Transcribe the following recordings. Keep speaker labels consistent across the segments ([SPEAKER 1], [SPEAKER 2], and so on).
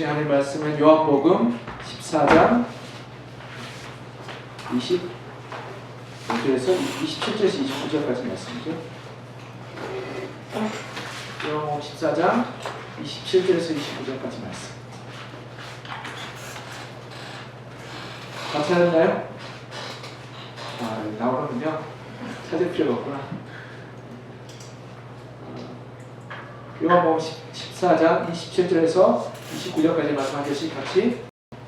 [SPEAKER 1] 주신 하나님 말씀은 요한복음 14장 25절에서 27절에서 29절까지 말씀이죠. 요한복음 14장 27절에서 29절까지 말씀. 다 찾았나요? 나오는군요. 찾을 필요가 없구나. 요한복음 14장 27절에서 29절까지 말씀 한 절씩 같이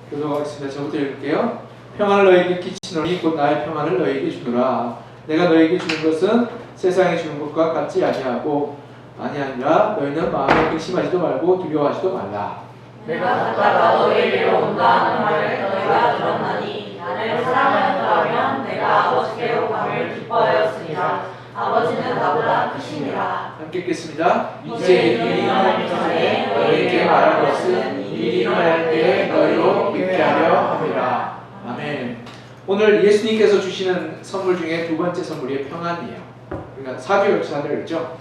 [SPEAKER 1] 교독하겠습니다. 저부터 읽을게요. 평안을 너에게 끼치노니 곧 나의 평안을 너에게 주노라. 내가 너에게 주는 것은 세상에 주는 것과 같지 아니하니라. 너희는 마음에 근심하지도 말고 두려워하지도 말라.
[SPEAKER 2] 내가 갔다가 너희에게로 온다 하는 말을 너희가 들었나니 나를 사랑하였더라면 내가 아버지께로 감을 기뻐하였으리라. 아버지는 나보다 크시니라.
[SPEAKER 1] 함께 읽겠습니다.
[SPEAKER 2] 이제 일이 일어나기 전에 너희에게 말한 것은 일이 일어날 때에 너희로 믿게 하려 함이라.
[SPEAKER 1] 아멘. 오늘 예수님께서 주시는 선물 중에 두 번째 선물이 평안이에요. 그러니까 사주 역사를 했죠.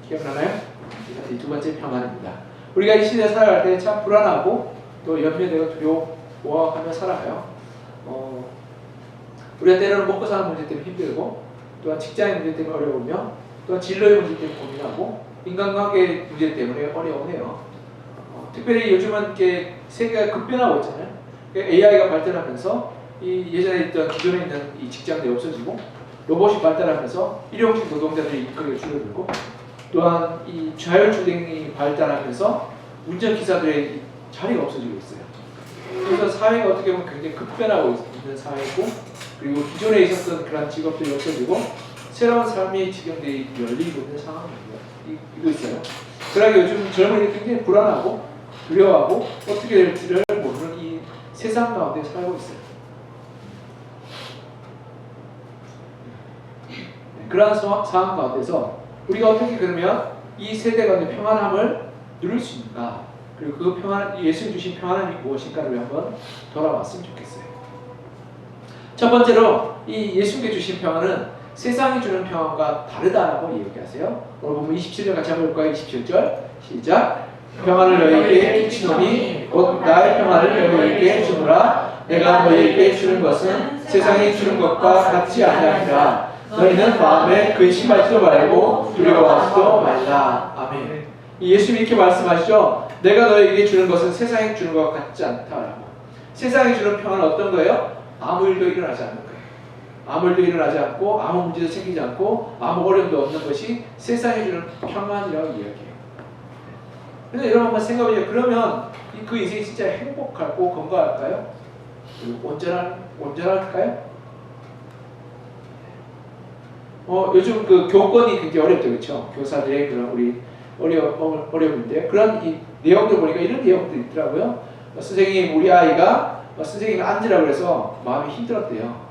[SPEAKER 1] 기억나나요? 이 두 번째 평안입니다. 우리가 이 시대에 살아갈 때 참 불안하고 또 염려되고 두려워하며 살아가요. 우리가 때로는 먹고 사는 문제 때문에 힘들고, 또한 직장의 문제 때문에 어려우며, 또한 진로의 문제 때문에 고민하고, 인간관계 문제 때문에 어려워해요. 특별히 요즘은 이렇게 세계가 급변하고 있잖아요. AI가 발전하면서 이 예전에 있던 기존에 있는 이 직장들이 없어지고, 로봇이 발달하면서 일용직 노동자들이 인건비가 줄어들고, 또한 이 자율주행이 발달하면서 운전기사들의 자리가 없어지고 있어요. 그래서 사회가 어떻게 보면 굉장히 급변하고 있는 사회고, 그리고 기존에 있었던 그런 직업들이 없어지고 새로운 삶의 지경들이 열리고 있는 상황이고 있어요. 그러기 요즘 젊은이들이 굉장히 불안하고 두려워하고 어떻게 될지를 모르는 이 세상 가운데 살고 있어요. 그러한 상황 가운데서 우리가 어떻게 그러면 이 세대 가운데 평안함을 누릴 수 있는가? 그리고 그 평안, 예수님 주신 평안함이 무엇인가를 한번 돌아봤으면 좋겠어요. 첫 번째로 이 예수님께 주신 평안은 세상이 주는 평안과 다르다라고 얘기하세요. 오늘 보면 27절 같이 한번 볼까요? 27절 시작. 평안을 너희에게 끼치노니 곧 나의 평안을 너희에게 주노라. 내가 너희에게 주는 것은 세상이 주는 것과 같지 아니하니라. 너희는 마음에 근심하지도 말고 두려워하지도 말라. 아멘. 예수님이 이렇게 말씀하시죠. 내가 너희에게 주는 것은 세상이 주는 것과 같지 않다라고. 세상이 주는 평안은 어떤 거예요? 아무 일도 일어나지 않는 거예요. 아무 일도 일어나지 않고 아무 문제도 생기지 않고 아무 어려움도 없는 것이 세상이 주는 평안이라고 이야기해요. 그래서 여러분 한번 생각해보세요. 그러면 그 인생이 진짜 행복하고 건강할까요? 그리고 온전할까요? 요즘 그 교권이 굉장히 어렵죠, 그렇죠? 교사들의 그런 우리 어려움인데 그런 이 내용들 보니까 이런 내용들이 있더라고요. 선생님, 우리 아이가 선생님이 앉으라고 해서 마음이 힘들었대요.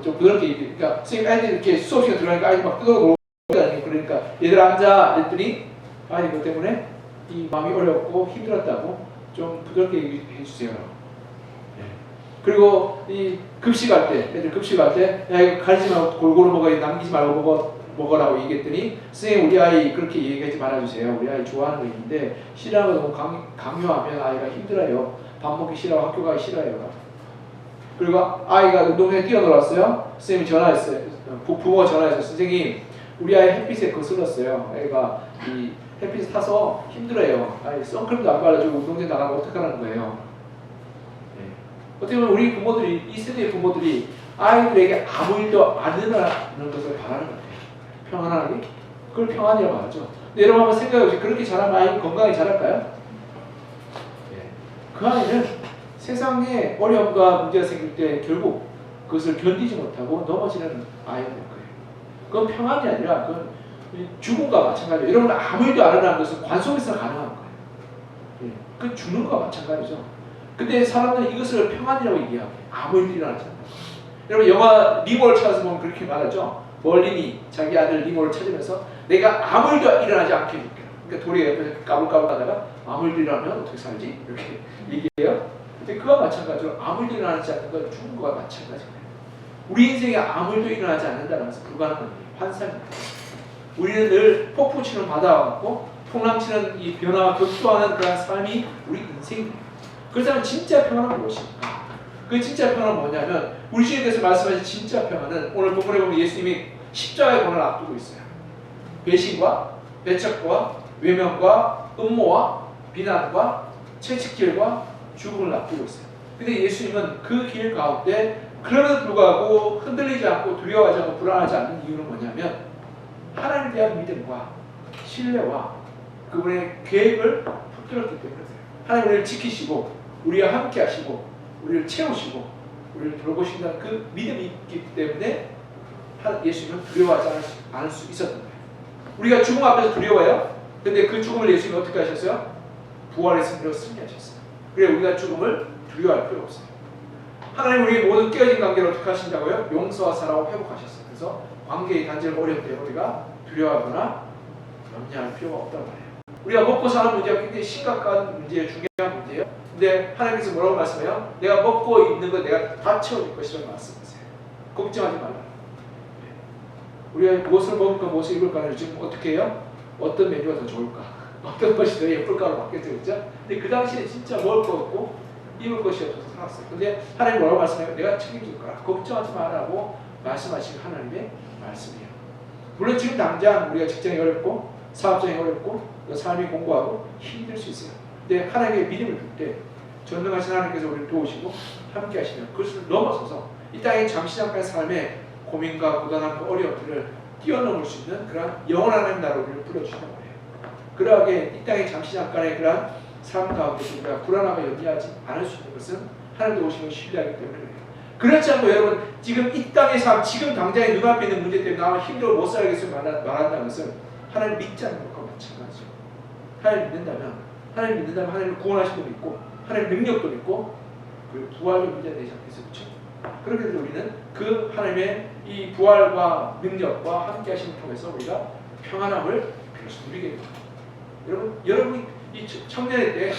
[SPEAKER 1] 좀 부드럽게 그러니까 선생님 애들이 이렇게 수업 시간 들어가니까 아이들 막 뜯어 놓으니까 그러니까 얘들아 앉아 그랬더니 아이 그것 때문에 이 마음이 어렵고 힘들었다고 좀 부드럽게 얘기해 주세요. 그리고 이 급식할 때 애들 급식할 때 야 이거 가리지 말고 골고루 먹어 남기지 말고 먹으라고 얘기했더니 선생님 우리 아이 그렇게 얘기하지 말아주세요. 우리 아이 좋아하는 거 있는데 싫어하는 거 너무 강요하면 아이가 힘들어요. 밥 먹기 싫어하고 학교 가기 싫어요. 그리고 아이가 운동장에 뛰어놀았어요. 선생님이 전화했어요. 부모가 전화해서 선생님 우리 아이 햇빛에 거슬렀어요. 애가 이 햇빛에 타서 힘들어요. 아이 선크림도 안 발라주고 운동장에 나가면 어떡하라는 거예요. 어떻게 보면 우리 부모들이 이 세대의 부모들이 아이들에게 아무 일도 안 일어나는 것을 바라는 것 같아요. 평안하게 그걸 평안이라고 말하죠. 근데 여러분 한번 생각해보세요. 그렇게 자라면 아이는 건강하게 자랄까요? 그 아이는 세상에 어려움과 문제가 생길 때 결국 그것을 견디지 못하고 넘어지는 아이가 될 거예요. 그건 평안이 아니라 그건 죽음과 마찬가지예요. 여러분 아무 일도 안 일어나는 것은 관속에서 가능한 거예요. 그 죽는 것과 마찬가지죠. 근데 사람들은 이것을 평안이라고 얘기하고 아무 일도 일어나지 않는다. 여러분 영화 니모를 찾아서 보면 그렇게 말하죠. 멀린이 자기 아들 니모를 찾으면서 내가 아무 일도 일어나지 않게 해줄게. 그러니까 돌에 옆에서 까불까불 하다가 아무 일도 일어나면 어떻게 살지? 이렇게 얘기해요. 근데 그와 마찬가지로 아무 일도 일어나지 않는 건 죽은 것과 마찬가지예요. 우리 인생에 아무 일도 일어나지 않는다는 것은 불가능한 일이에요. 환상입니다. 우리는 늘 폭풍 치는 바다와 같고 풍랑 치는 이 변화와 격투하는 그런 삶이 우리 인생입니다. 그렇다면 진짜 평안은 무엇입니까? 그 진짜 평안은 뭐냐면 우리 주님께서 말씀하신 진짜 평안은 오늘 본문에 보면 예수님이 십자가의 고난을 앞두고 있어요. 배신과 배척과 외면과 음모와 비난과 채찍질과 죽음을 앞두고 있어요. 근데 예수님은 그 길 가운데 그럼에도 불구하고 흔들리지 않고 두려워하지 않고 불안하지 않는 이유는 뭐냐면 하나님에 대한 믿음과 신뢰와 그분의 계획을 붙들었기 때문이에요. 하나님 우리를 지키시고 우리와 함께 하시고 우리를 채우시고 우리를 돌보신다는 그 믿음이 있기 때문에 예수님은 두려워하지 않을 수 있었던 거예요. 우리가 죽음 앞에서 두려워해요. 근데 그 죽음을 예수님이 어떻게 하셨어요? 부활의 승리로 승리하셨어요. 그래 우리가 죽음을 두려워할 필요 없어요. 하나님 우리 모든 깨어진 관계를 어떻게 하신다고요? 용서와 사랑으로 회복하셨어요. 그래서 관계의 단절과 어려움 때문에 우리가 두려워하거나 염려할 필요가 없단 말이에요. 우리가 먹고 사는 문제가 굉장히 심각한 문제예요. 중요한 문제예요. 근데 하나님께서 뭐라고 말씀해요? 내가 먹고 있는 거 내가 다 채워줄 것이라고 말씀하세요. 걱정하지 말라. 우리가 무엇을 먹을까 무엇을 입을까를 지금 어떻게 해요? 어떤 메뉴가 더 좋을까? 어떤 것이 더 예쁠까로 바뀌었죠. 그렇죠? 근데 그 당시에 진짜 먹을 거 없고 입을 것이 없어서 살았어요. 근데 하나님 뭐라고 말씀해요? 내가 책임질 거라. 걱정하지 마라고 말씀하시는 하나님의 말씀이에요. 물론 지금 당장 우리가 직장이 어렵고 사업장이 어렵고 삶이 공고하고 힘들 수 있어요. 근데 하나님의 믿음을 둘 때 전능하신 하나님께서 우리를 도우시고 함께 하시면 그것을 넘어서서 이 땅의 잠시 잠깐의 삶에 고민과 고단함과 어려움들을 뛰어넘을 수 있는 그런 영원한 하나님 나라로 우리를 불러주신단 말이에요. 그러하게 이 땅의 잠시 잠깐의 그런 삶 가운데 우리가 불안하고 염려하지 않을 수 있는 것은 하나님도 오시면 신뢰하기 때문에 그래요. 그렇지 않고 여러분 지금 이 땅의 삶 지금 당장의 눈앞에 있는 문제 때문에 나만 힘들어 못 살겠어요 말한다는 것은 하나님 믿지 않는 것과 마찬가지죠. 하나님 믿는다면 하나님을 구원하신 분 믿고 하나님 능력도 믿고 그 부활을 믿어야 되지 않겠어요? 그렇죠? 그렇게 해서 우리는 그 하나님의 이 부활과 능력과 함께 하심을 통해서 우리가 평안함을 비로소 누리게 됩니다. 여러분이 이 청년의 때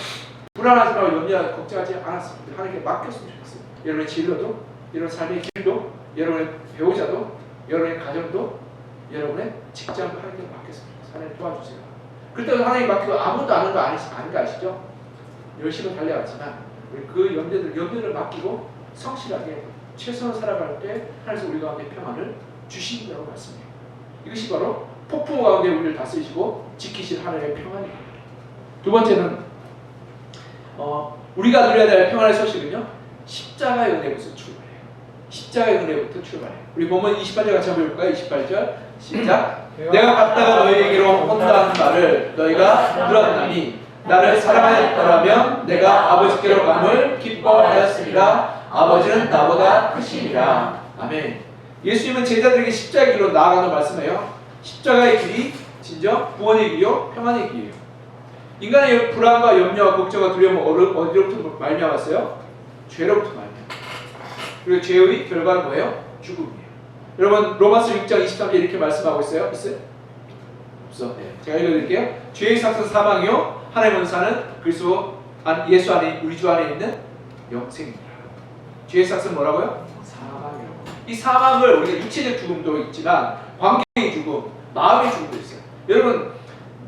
[SPEAKER 1] 불안하지 말고 염려하고 걱정하지 않았습니다. 하나님께 맡겼으면 좋겠어요. 여러분의 진로도, 여러분의 삶의 길도, 여러분의 배우자도, 여러분의 가정도, 여러분의 직장도 하나님께 맡겼으면 좋겠어요. 하나님 도와주세요. 그렇다고 하나님 맡기고 아무것도 안 하는 거 아닌 거 아시죠? 열심히 달려왔지만 우리 그 염려를 맡기고 성실하게 최선을 살아갈 때 하나님께서 우리 가운데 평안을 주신다고 말씀해요. 이것이 바로 폭풍 가운데 우리를 다스리시고 지키실 하나님의 평안입니다. 두 번째는 우리가 누려야 될 평안의 소식은요. 십자가의 은혜부터 출발해요. 십자가의 은혜부터 출발해요. 우리 보면 28절 같이 한번 볼까요? 28절 시작. 내가 갔다가 너희에게로 온다는 말을 너희가 들었나니 나를 사랑하였더라면 내가 아버지께로 감을 기뻐하였으리라. 아버지는 나보다 크시니라. 아멘. 예수님은 제자들에게 십자가의 길로 나아가는 말씀이에요. 십자가의 길이 진정 구원의 길이요 평안의 길이에요. 인간의 불안과 염려와 걱정과 두려움은 어디로부터 말미암았어요? 죄로부터 말미암아요. 그리고 죄의 결과는 뭐예요? 죽음이에요. 여러분 로마서 6장 23절 이렇게 말씀하고 있어요. 있어요? 없어. 네. 제가 읽어드릴게요. 죄의 삭은 사망이요 하나님의 은사는 그리스도 예수 안에 우리 주 안에 있는 영생입니다. 죄의 삭은 뭐라고요? 사망이라고. 이 사망을 우리가 육체적 죽음도 있지만 관계의 죽음, 마음의 죽음도 있어요. 여러분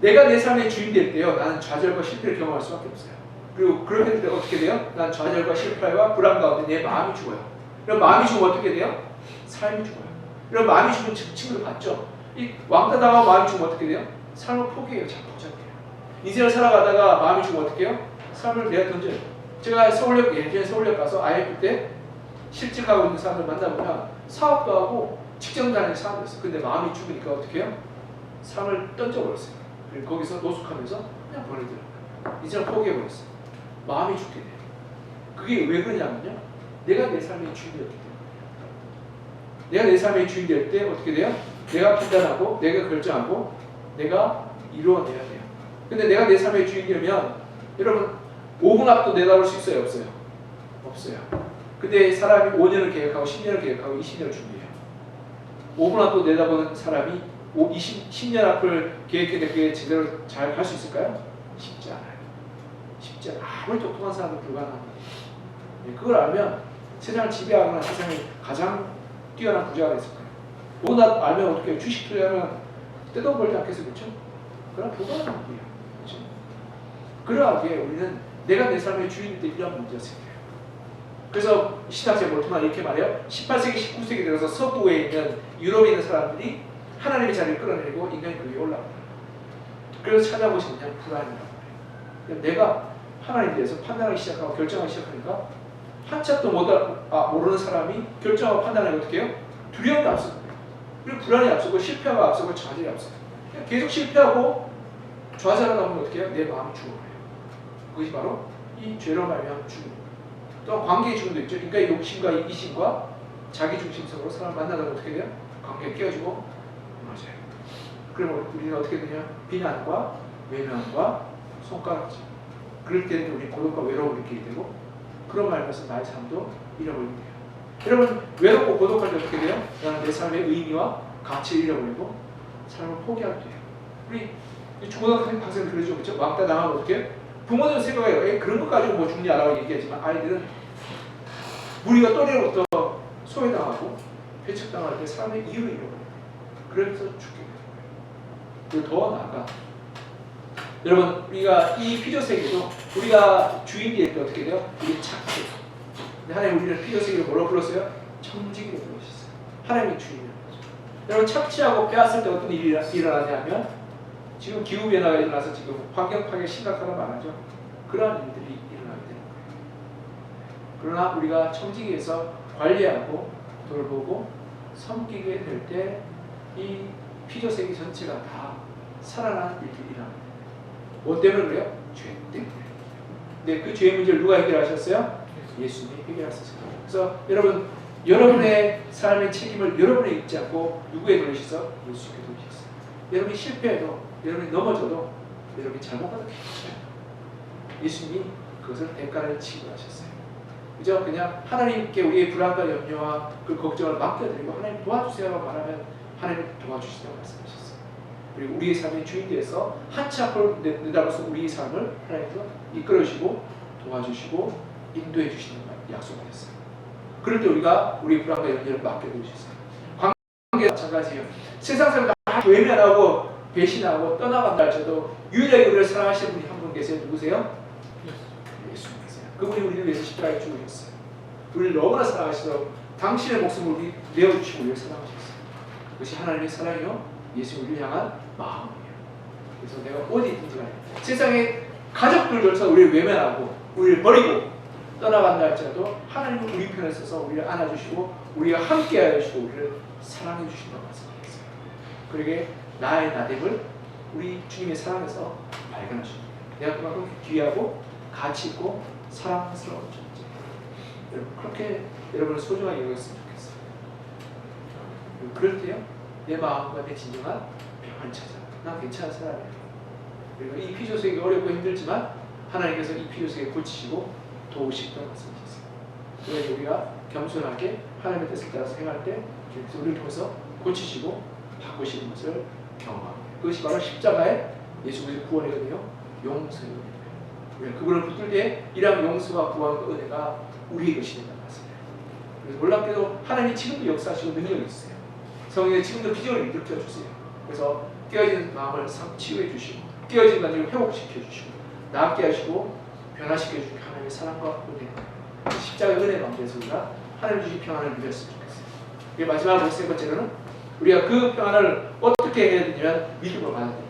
[SPEAKER 1] 내가 내 삶의 주인 될 때요 나는 좌절과 실패를 경험할 수밖에 없어요. 그리고 그렇게 될 때 어떻게 돼요? 난 좌절과 실패와 불안 가운데 내 마음이 죽어요. 그럼 마음이 죽으면 어떻게 돼요? 삶이 죽어요. 그럼 마음이 죽으면 칭을 받죠. 이 왕따 당하고 마음이 죽으면 어떻게 돼요? 삶을 포기해요. 자포자기해요. 인생을 살아가다가 마음이 죽으면 어떻게 해요? 삶을 내가 던져요. 제가 예전에 서울역 가서 IF 때 실직하고 있는 사람들 만나보면 사업도 하고 직장 다니는 사람도 있어요. 근데 마음이 죽으니까 어떻게 해요? 삶을 던져버렸어요. 그리고 거기서 노숙하면서 그냥 버리더라고요. 인생을 포기해버렸어요. 마음이 죽게 돼요. 그게 왜 그러냐면요. 내가 내 삶의 주인이었기 때문에. 내가 내 삶의 주인 될 때 어떻게 돼요? 내가 판단하고 내가 결정하고 내가 이루어내야 돼요. 근데 내가 내 삶의 주인이면 여러분 5분 앞도 내다볼 수 있어요? 없어요? 없어요. 근데 사람이 5년을 계획하고 10년을 계획하고 20년을 준비해요. 5분 앞도 내다보는 사람이 10년 앞을 계획했는데 그게 제대로 잘 갈 수 있을까요? 쉽지 않아요. 쉽지 않아요. 아무리 똑똑한 사람도 불가능합니다. 그걸 알면 세상을 지배하거나 세상에 가장 뛰어난 부자가 됐을 거예요. 5분 앞 알면 어떻게 해요? 주식 투자하면 떼돈 벌지 않겠어요? 그렇죠? 그럼 불가능한 일이에요. 그렇죠? 그러하게 우리는 내가 내 삶의 주인인데 이런 문제가 생겨요. 그래서 신학자 몰트만 이렇게 말해요. 18세기, 19세기 들어서 서부에 있는 유럽에 있는 사람들이 하나님의 자리를 끌어내리고 인간이 그 위에 올라갑니다. 그래서 찾아보시면 그냥 불안이라고 해요. 내가 하나님에 대해서 판단하기 시작하고 결정하기 시작하니까 한참도 모르는 사람이 결정하고 판단하기 어떻게 해요? 두려움이 앞서는 거예요. 그리고 불안이 앞서고 실패가 앞서고 좌절이 앞서고 계속 실패하고 좌절하다 보면 어떻게 해요? 내 마음이 죽어버려요. 그것이 바로 이 죄로 말미암은 죽음. 또 관계의 죽음도 있죠. 인간의 욕심과 이기심과 자기중심성으로 사람을 만나다 보면 어떻게 돼요? 관계가 깨어지고 무너져요. 그러면 우리는 어떻게 되냐? 비난과 외면과 손가락질. 그럴 때는 우리 고독과 외로움을 느끼게 되고 그런 말면서 나의 삶도 잃어버리게 돼요. 여러분 외롭고 고독할 때 어떻게 돼요? 나는 내 삶의 의미와 가치를 잃어버리고 삶을 포기하게 돼요. 우리 중고등학생 학생들 그러죠, 그렇죠? 왕따 당하면 어떻게 해요? 부모들은 생각해요. 그런 것 가지고 뭐 죽냐라고 얘기하지만 아이들은 우리가 또래로부터 소외당하고 배척당할 때 삶의 이유를 잃어버려요. 그래서 죽게 돼요. 그리고 더 나아가 여러분 우리가 이 피조세계도 우리가 주인이 될 때 어떻게 돼요? 우리 착취. 근데 하나님 우리를 피조세계로 뭐라고 불렀어요? 청지기로 불러주셨어요. 하나님이 주인이라는 거죠. 여러분 착취하고 빼앗을 때 어떤 일이 일어나냐면 지금 기후변화가 일어나서 지금 환경 파괴 심각하다고 말하죠. 그러한 일들이 일어나게 되는 거예요. 그러나 우리가 청지기에서 관리하고 돌보고 섬기게 될 때 이 피조세계 전체가 다 살아나는 일들이 일어납니다. 뭐 때문에 그래요? 죄 때문에. 근데 그 죄의 문제를 누가 해결하셨어요? 예수님이 해결하셨어요. 그래서 여러분 여러분의 삶의 책임을 여러분이 잊지 않고 누구에 돌리셔서 예수님께 돌리셨어요. 여러분이 실패해도 여러분이 넘어져도 여러분이 잘못하도 괜찮아요. 예수님이 그것을 대가를 지불하셨어요. 그죠? 그냥 하나님께 우리의 불안과 염려와 그 걱정을 맡겨드리고 하나님 도와주세요라고 말하면 하나님이 도와주시다고 말씀하셨어요. 그리고 우리의 삶의 주인 되어서 한치 앞으로 내다봐서 우리의 삶을 하나님께서 이끌어주시고 도와주시고 인도해 주시는 약속하셨어요. 그럴 때 우리가 우리의 불안과 염려를 맡겨드리셨어요. 관계가 마찬가지예요. 세상 사람들 다 외면하고 배신하고 떠나간다 할지라도 유일하게 우리를 사랑하시는 분이 한 분 계세요. 누구세요? 예수님이세요. 그분이 우리를 위해서 십자가에 죽으셨어요. 우리를 너무나 사랑하시도록 당신의 목숨을 우리 내어주시고 우리를 사랑하셨어요. 그것이 하나님의 사랑이요 예수 우리를 향한 마음이에요. 그래서 내가 어디 있든지 간에 세상에 가족들조차 우리를 외면하고 우리를 버리고 떠나간다 할지라도 하나님은 우리 편에 서서 우리를 안아주시고 우리가 함께하여 주시고 우리를 사랑해 주신다고 말씀하셨어요. 그러게 나의 나됨을 우리 주님의 사랑에서 발견하십니다. 내가 그만큼 귀하고 가치 있고 사랑스러운 존재. 여러분 그렇게 여러분을 소중하게 여겼으면 좋겠어요. 그럴 때요 내 마음과 내 진정한 평안을 찾아. 난 괜찮은 사람이에요. 그리고 이 피조세계가 어렵고 힘들지만 하나님께서 이 피조세계를 고치시고 도우시겠다고 말씀하셨어요. 그래서 우리가 겸손하게 하나님의 뜻을 따라서 행할 때 우리를 통해서 고치시고 바꾸시는 것을 경험합니다. 그것이 바로 십자가의 예수 그리스도의 구원이거든요. 용서의 은혜예요. 우리가 그분을 붙들 때 이러한 용서와 구원과 은혜가 우리의 것이 된다는 말씀이에요. 그래서 놀랍게도 하나님이 지금도 역사하시고 능력이 있어요. 성령이 지금도 기적을 일으켜 주세요. 그래서 깨어진 마음을 치유해 주시고 깨어진 감정을 회복시켜 주시고 낫게 하시고 변화시켜 주시고 하나님의 사랑과 은혜 십자가의 은혜 가운데서 우리가 하나님 주신 평안을 누렸으면 좋겠어요. 이게 마지막으로 세 번째로는 우리가 그 평안을 어떻게 해야 되냐면 믿음으로 받아야 돼요.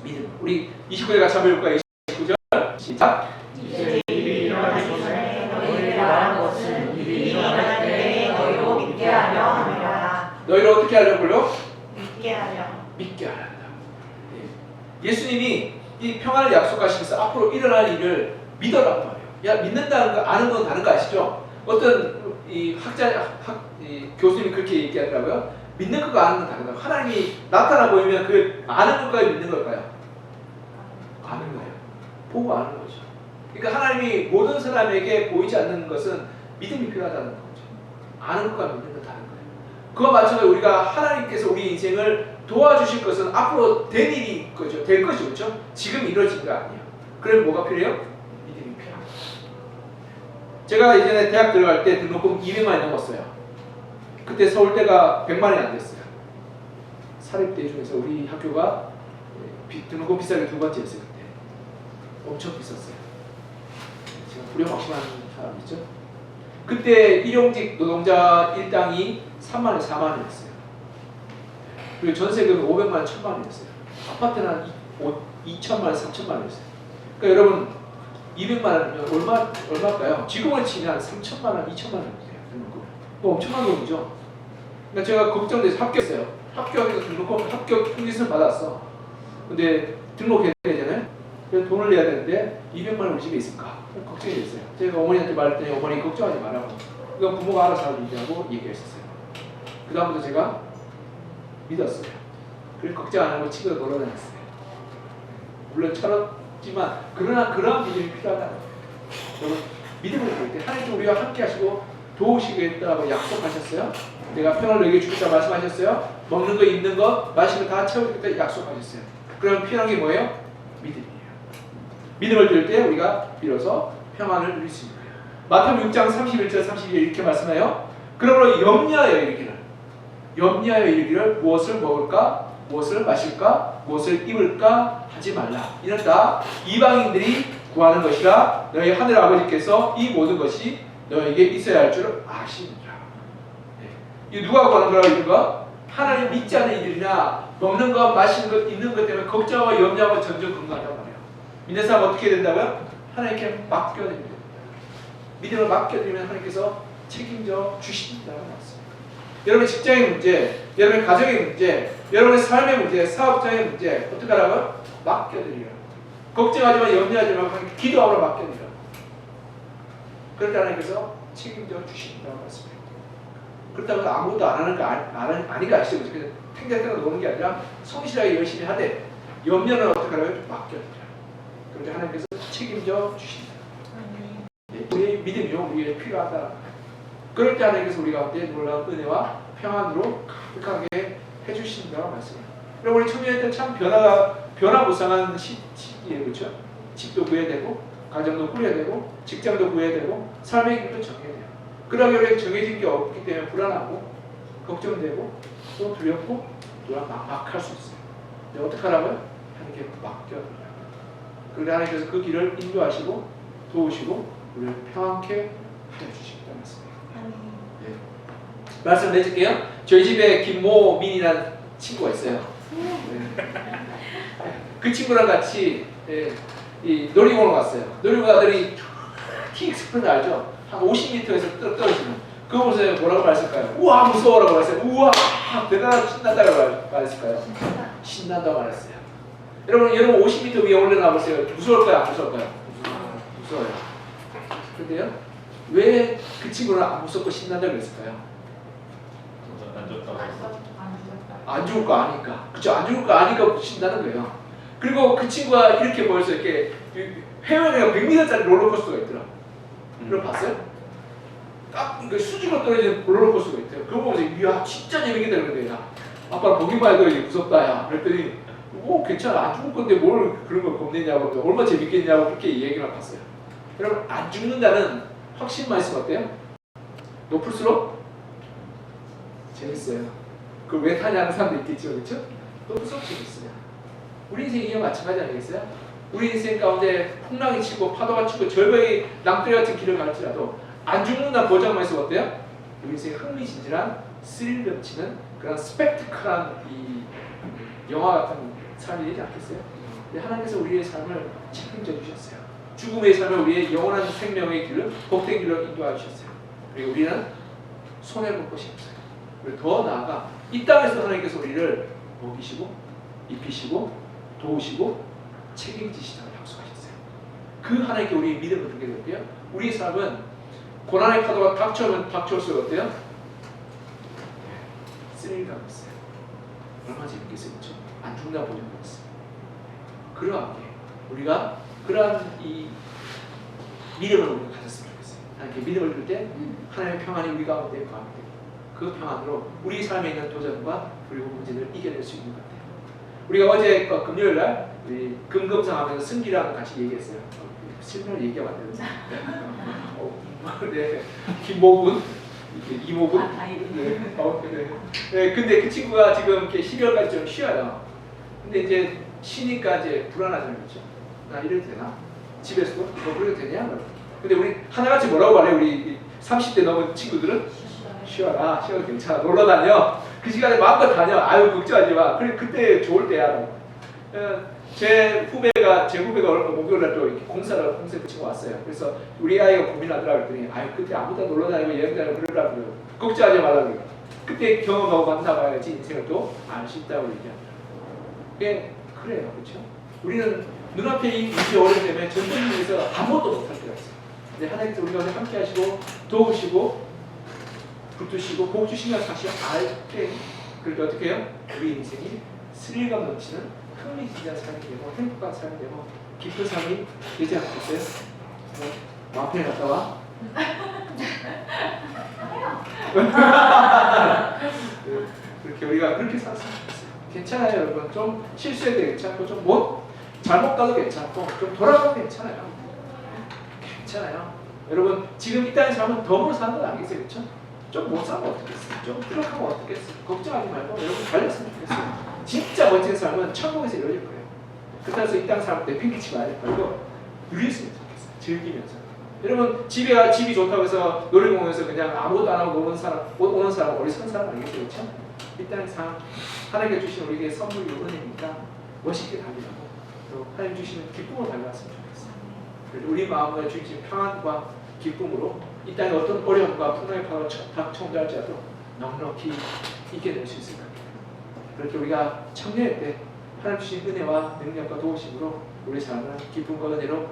[SPEAKER 1] 믿음. 우리 29절 같이 한번 읽을까요? 29절 시작.
[SPEAKER 2] 이제 일이 일어나기 전에 너희에게 말한 것은 일이 일어날 때에 너희로 믿게 하려 함이라.
[SPEAKER 1] 너희를 어떻게 하려고요?
[SPEAKER 2] 믿게 하려.
[SPEAKER 1] 믿게 하란다. 예수님이 이 평안을 약속하시면서 앞으로 일어날 일을 믿어라고 말해요. 야 믿는다는 거 아는 건 다른 거 아시죠? 어떤 이 교수님이 그렇게 얘기하더라고요. 믿는 것과 아는 건 다르다고. 하나님이 나타나 보이면 그 아는 것까지 믿는 걸까요? 아는 거예요. 보고 아는 거죠. 그러니까 하나님이 모든 사람에게 보이지 않는 것은 믿음이 필요하다는 거죠. 아는 것과 믿는 건 다른 거예요. 그와 마찬가지로 우리가 하나님께서 우리 인생을 도와주실 것은 앞으로 될 일이 거죠. 될 것이죠. 그렇죠? 지금 이루어진 거 아니에요. 그럼 뭐가 필요해요? 믿음이 필요합니다. 제가 예전에 대학 들어갈 때 등록금 200만이 넘었어요. 그때 서울대가 100만이 안 됐어요. 사립대 중에서 우리 학교가 등록금 비싸게 두 번째였어요. 그때. 엄청 비쌌어요. 지금 불효막심한 사람 있죠? 그때 일용직 노동자 일당이 3만 원, 4만 원이었어요. 그리고 전세금이 500만 원, 1000만 원이었어요. 아파트는 한 2천만 원, 3천만 원이었어요. 그러니까 여러분 200만 원이면 얼마일까요? 지금을 치면 3천만 원, 2천만 원이에요. 뭐 엄청난 돈이죠. 그러니까 제가 걱정돼서 합격했어요. 합격해서 등록금 합격 통지서를 받았어. 근데 등록해야 되잖아요. 그래서 돈을 내야 되는데 200만 원 우리 집에 있을까? 걱정이 됐어요. 제가 어머니한테 말했더니 어머니 걱정하지 말라고. 이건 부모가 알아서 하라고 얘기했었어요. 그 다음부터 제가 믿었어요. 그래서 걱정 안 하고 친구가 놀러 다녔어요. 물론 철없지만 그러나 그런 믿음이 필요하다는 거예요. 여러분 믿음을 볼 때 하나님께 우리와 함께 하시고 도우시겠다고 약속하셨어요. 내가 평을 너에게 주겠다 말씀하셨어요. 먹는 거 입는 거 마시는 거 다 채워주겠다 약속하셨어요. 그럼 필요한 게 뭐예요? 믿음이에요. 믿음을 들 때 우리가 비로소 평안을 누릴 수 있는 거예요. 마태복음 6장 31절 32절 이렇게 말씀해요. 그러므로 염려하여 이르기를 무엇을 먹을까? 무엇을 마실까? 무엇을 입을까? 하지 말라. 이는 다 이방인들이 구하는 것이라 너희 하늘 아버지께서 이 모든 것이 너에게 있어야 할 줄 아시느니라. 이 누가 구하는 거라고 이거? 하나님 믿지 않는 이들이나 먹는 것, 마시는 것, 입는 것 때문에 걱정하고 염려하고 점점 건강하단 말이에요. 믿는 사람 어떻게 된다고요? 하나님께 맡겨드립니다. 믿음을 맡겨드리면 하나님께서 책임져 주신다고 말씀합니다. 여러분의 직장의 문제, 여러분의 가정의 문제, 여러분의 삶의 문제, 사업장의 문제 어떻게 하라고요? 맡겨드리라. 걱정하지 마, 염려하지 말고 기도하러 맡겨드리라. 그럴 때 하나님께서 책임져 주신다고 말씀합니다. 그렇다고 해서 아무것도 안 하는 거 아닌 거 아시죠? 그냥 탱탱탱 노는 게 아니라 성실하게 열심히 하되 염려는 어떻게 하라고요? 맡겨드리라. 그럴 때 하나님께서 책임져 주신다. 우리의 믿음이요, 우리에게 필요하다. 그럴 때 하나님께서 우리 가운데 놀라운 은혜와 평안으로 가득하게 해주신다고 말씀합니다. 여러분 우리 청년일 때 참 변화무쌍한 시기에 그렇죠? 집도 구해야 되고 가정도 꾸려야 되고 직장도 구해야 되고 삶의 길도 정해야 돼요. 그러기 위해 정해진 게 없기 때문에 불안하고 걱정되고 또 두렵고 또 막막할 수 있어요. 근데 어떻게 하라고요? 하나님께 맡겨드려요. 그런데 하나님께서 그 길을 인도하시고 도우시고 우리를 평안케 하여 주시겠다 말씀입니다. 네. 말씀 내줄게요. 저희 집에 김모민이라는 친구가 있어요. 네. 그 친구랑 같이 이 놀이공원 갔어요. 놀이공원 가더니 TX플랜 알죠? 한 50m에서 떨어지는 그거 보세요. 뭐라고 말했을까요? 우와 무서워라고 말했어요. 우와 대단하고 신난다고 말했을까요? 신난다고 말했어요. 여러분 50m 위에 올려놔 보세요. 무서울까요? 안 무서울까요? 무서워요. 근데요 왜 그 친구는 안 무섭고 신난다고 그랬을까요? 안 죽을 거 아니까. 그쵸? 안 죽을 거 아니까 신나는 거예요. 그리고 그 친구가 이렇게 보여서 이렇게 회원이가 100m짜리 롤러코스터가 있더라. 그걸 봤어요? 딱 수직으로 떨어지는 롤러코스터가 있대요. 그거 보면서 이야 진짜 재밌겠다 그러는데 야 아빠 보기만 해도 이게 무섭다 야 그랬더니 괜찮아 안 죽을 건데 뭘 그런 걸 겁내냐고 얼마나 재밌겠냐고 그렇게 얘기만 봤어요. 여러분 안 죽는다는 확신만 있으면 어때요? 높을수록 재밌어요. 그걸 왜 타냐는 사람도 있겠죠, 그렇죠? 높을수록 재밌어요. 우리 인생이 마찬가지 아니겠어요? 우리 인생 가운데 풍랑이 치고 파도가 치고 절벽이 낭떠러 같은 길을 갈지라도 안 죽는다는 보장만 있으면 어때요? 우리 인생 흥미진진한 스릴 넘치는 그런 스펙티클한 이 영화 같은 삶이 되지 않겠어요? 근데 하나님께서 우리의 삶을 책임져 주셨어요. 죽음의 삶을 우리의 영원한 생명의 길을 복된 길로 인도해 주셨어요. 그리고 우리는 손해볼 것이 없어요. 그리고 더 나아가 이 땅에서 하나님께서 우리를 먹이시고 입히시고 도우시고 책임지시다고 약속하셨어요. 그 하나님께 우리의 믿음을 두게 될게요. 우리의 삶은 고난의 파도가 닥쳐오면 닥쳐올수록 어때요? 스릴감이 있어요. 얼마나 재밌겠어요, 그렇죠? 안 죽나 보는 거였어요. 그러하게 우리가 그러한 이 믿음을 우리가 가졌으면 좋겠어요. 하나님께 믿음을 줄 때 하나님의 평안이 우리 가운데 거하게 되고 그 평안으로 우리 삶에 있는 도전과 그리고 문제를 이겨낼 수 있는 것 같아요. 우리가 어제 금요일날 우리 금금상하면서 승기랑 같이 얘기했어요. 실명을 얘기하면 안 되는데 네, 김모군, 이모군. 네, 근데 그 친구가 지금 이렇게 12월까지 좀 쉬어요. 근데 이제 쉬니까 이제 불안하잖아요, 그렇죠? 나 이래도 되나? 집에서도 뭐 그래도 되냐? 근데 우리 하나같이 뭐라고 말해? 우리 30대 넘은 친구들은 쉬어라, 쉬어도 괜찮아, 놀러 다녀. 그 시간에 마음껏 다녀. 아유 걱정하지 마. 그래 그때 좋을 때야. 제 후배가 얼마 목요일날 또 이렇게 공사를 붙이고 왔어요. 그래서 우리 아이가 고민하더라 그랬더니 아유 그때 아무데나 놀러 다니고 여행 다니고 그러라 그래요. 걱정하지 말라 그래요. 그때 경험하고 만나봐야지 인생을 또 알 수 있다고 얘기합니다. 그게 그래요, 그렇죠? 우리는 눈앞에 이 문제 어려움 때문에 전쟁에서 아무것도 못할 때가 있어요. 근데 하나님께서 우리가 오늘 함께 하시고 도우시고 붙드시고 복 주시면 사실 알때 그렇게 어떻게 해요? 우리 인생이 스릴감 넘치는 흥미진진한 삶이 되고 행복한 삶이 되고 기쁜 삶이 되지 않겠어요? 마음편에 갔다 와. 그렇게 우리가 그렇게 살았으면 좋겠어요. 괜찮아요, 여러분. 좀 실수해도 괜찮고 좀 잘못 가도 괜찮고 좀 돌아가도 괜찮아요. 괜찮아요. 여러분 지금 이 땅의 삶은 덤으로 사는 건 아니겠어요, 그렇죠? 좀 못 살면 어떻겠어요? 좀 부족하면 어떻겠어요? 걱정하지 말고 여러분 달렸으면 좋겠어요. 진짜 멋진 삶은 천국에서 이루어질 거예요. 그래서 이 땅 삶 때 핑계치 말고 누렸으면 좋겠어요. 즐기면서. 여러분 집이 좋다고 해서 놀이공원에서 그냥 아무것도 안 하고 오는 사람 어리석은 사람 아니겠어요, 그렇죠? 이 땅의 삶 하나님께 주신 우리에게 선물이 은혜니까 멋있게 달리라고 또 하나님 주시는 기쁨을 달려왔으면 좋겠어요. 그래서 우리 마음에 주신 평안과 기쁨으로 이 땅의 어떤 어려움과 풍랑의 파도가 닥쳐온다할지라도 넉넉히 이겨낼 수 있을 겁니다. 그렇게 우리가 청년일 때 하나님 주신 은혜와 능력과 도우심으로 우리 삶을 기쁨과 은혜로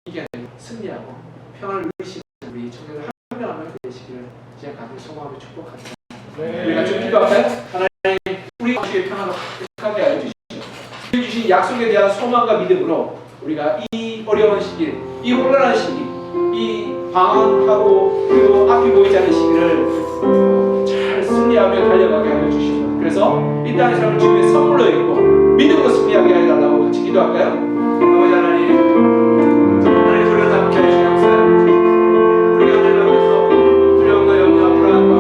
[SPEAKER 1] 이겨내고 승리하고 평안을 누리시는 우리 청년들 한 명 한 명 되시기를 제가 간절히 소망하고 축복합니다. 네. 우리가 좀 기도할까요? 하나님 우리 주의 평안을 행복하게 하여 주시옵소서. 우리 주신 약속에 대한 소망과 믿음으로 우리가 이 어려운 시기, 이 혼란한 시기, 이 방황하고 그리고 앞이 보이지 않는 시기를 잘 승리하며 달려가게 하여 주시옵소서. 그래서 이 땅의 삶을 주님의 선물로 여기고 믿음으로 승리하게 해달라고 같이 기도할까요? 아버지 하나님, 우리를 함께 해주시옵소서. 우리가 하나님 앞에서 두려움과 염려와 불안과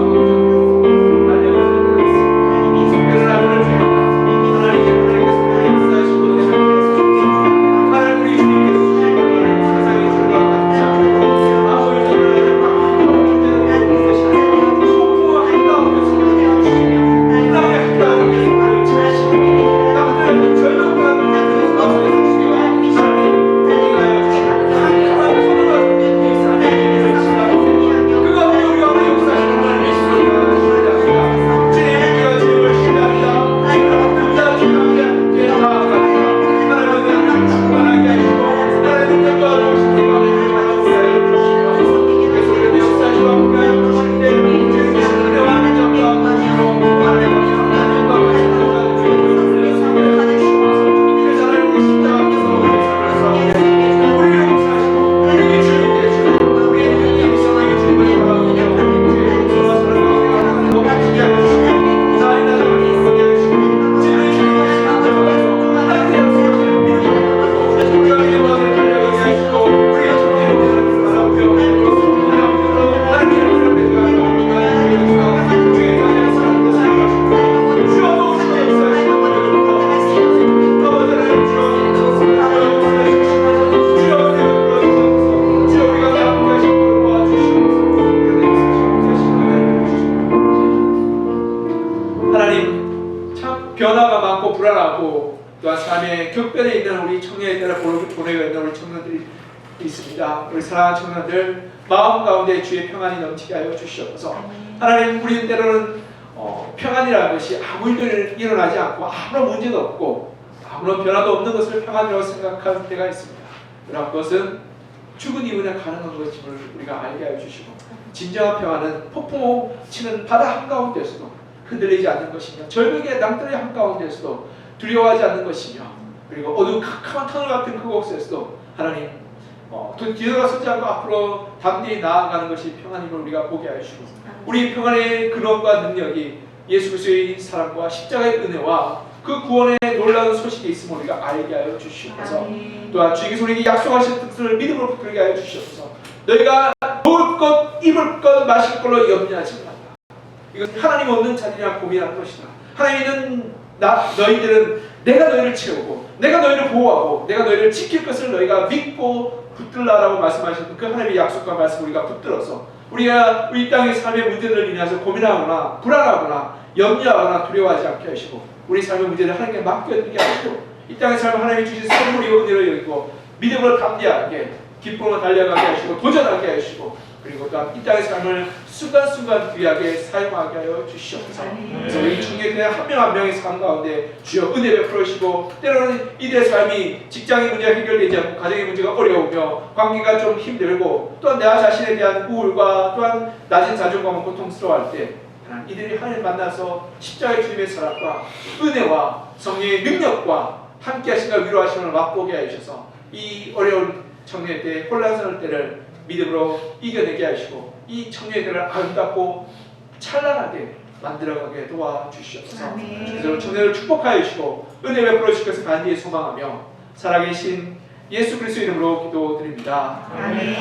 [SPEAKER 1] 변화가 많고 불안하고 또한 삶의 격변에 있는 우리 청년에 따라 보내고 있는 우리 청년들이 있습니다. 우리 사랑하는 청년들 마음 가운데 주의 평안이 넘치게 하여 주시옵소서. 하나님 우리는 때로는 평안이라는 것이 아무 일도 일어나지 않고 아무런 문제도 없고 아무런 변화도 없는 것을 평안이라고 생각할 때가 있습니다. 그러나 그것은 죽은 이후에 가능한 것임을 우리가 알게 하여 주시고 진정한 평안은 폭풍 치는 바다 한가운데서도 흔들리지 않는 것이며 절벽의 낭떠러리 한가운데서도 두려워하지 않는 것이며 그리고 어두운 캄캄한 터널 같은 그곳에서도 하나님 뒤돌아서지 않고 앞으로 담대히 나아가는 것이 평안임을 우리가 보게 하시고 우리 평안의 근원과 능력이 예수 그리스도의 사랑과 십자가의 은혜와 그 구원의 놀라운 소식이 있음을 우리가 알게 하여 주시옵소서. 또한 주님께서 우리에게 약속하신 뜻을 믿음으로 붙들게 하여 주시옵소서. 너희가 먹을 것, 입을 것, 마실 걸로 염려하지 말라. 이건 하나님 없는 자들이랑 고민하는 것이다. 하나님 있는 너희들은 내가 너희를 채우고 내가 너희를 보호하고 내가 너희를 지킬 것을 너희가 믿고 붙들라라고 말씀하셨던 그 하나님의 약속과 말씀을 우리가 붙들어서 우리가 이 땅의 삶의 문제들을 인해서 고민하거나 불안하거나 염려하거나 두려워하지 않게 하시고 우리 삶의 문제를 하나님께 맡겨드리게 하시고 이 땅의 삶을 하나님이 주신 선물이고 은혜로 여기고 믿음으로 담대하게 기쁨으로 달려가게 하시고 도전하게 하시고 그리고 또한 이 땅의 삶을 순간순간 귀하게 사용하게 하여 주시옵소서. 그래서 우리 청년들 한 명 한 명의 삶 가운데 주여 은혜 베풀어 주시고 때로는 이들의 삶이 직장의 문제가 해결되지 않고 가정의 문제가 어려우며 관계가 좀 힘들고 또한 내 자신에 대한 우울과 또한 낮은 자존감을 고통스러워할 때 이들이 하나님 만나서 십자가의 주님의 사랑과 은혜와 성령의 능력과 함께 하신가 위로하심을 맛보게 하셔서 이 어려운 청년의 혼란스러운 때를 믿음으로 이겨내게 하시고 이 청년들을 아름답고 찬란하게 만들어가게 도와주시옵소서. 그래서 청년을 축복하여 주시고 은혜 베풀어 주실 것을 간절히 소망하며 살아계신 예수 그리스도 이름으로 기도드립니다. 아멘.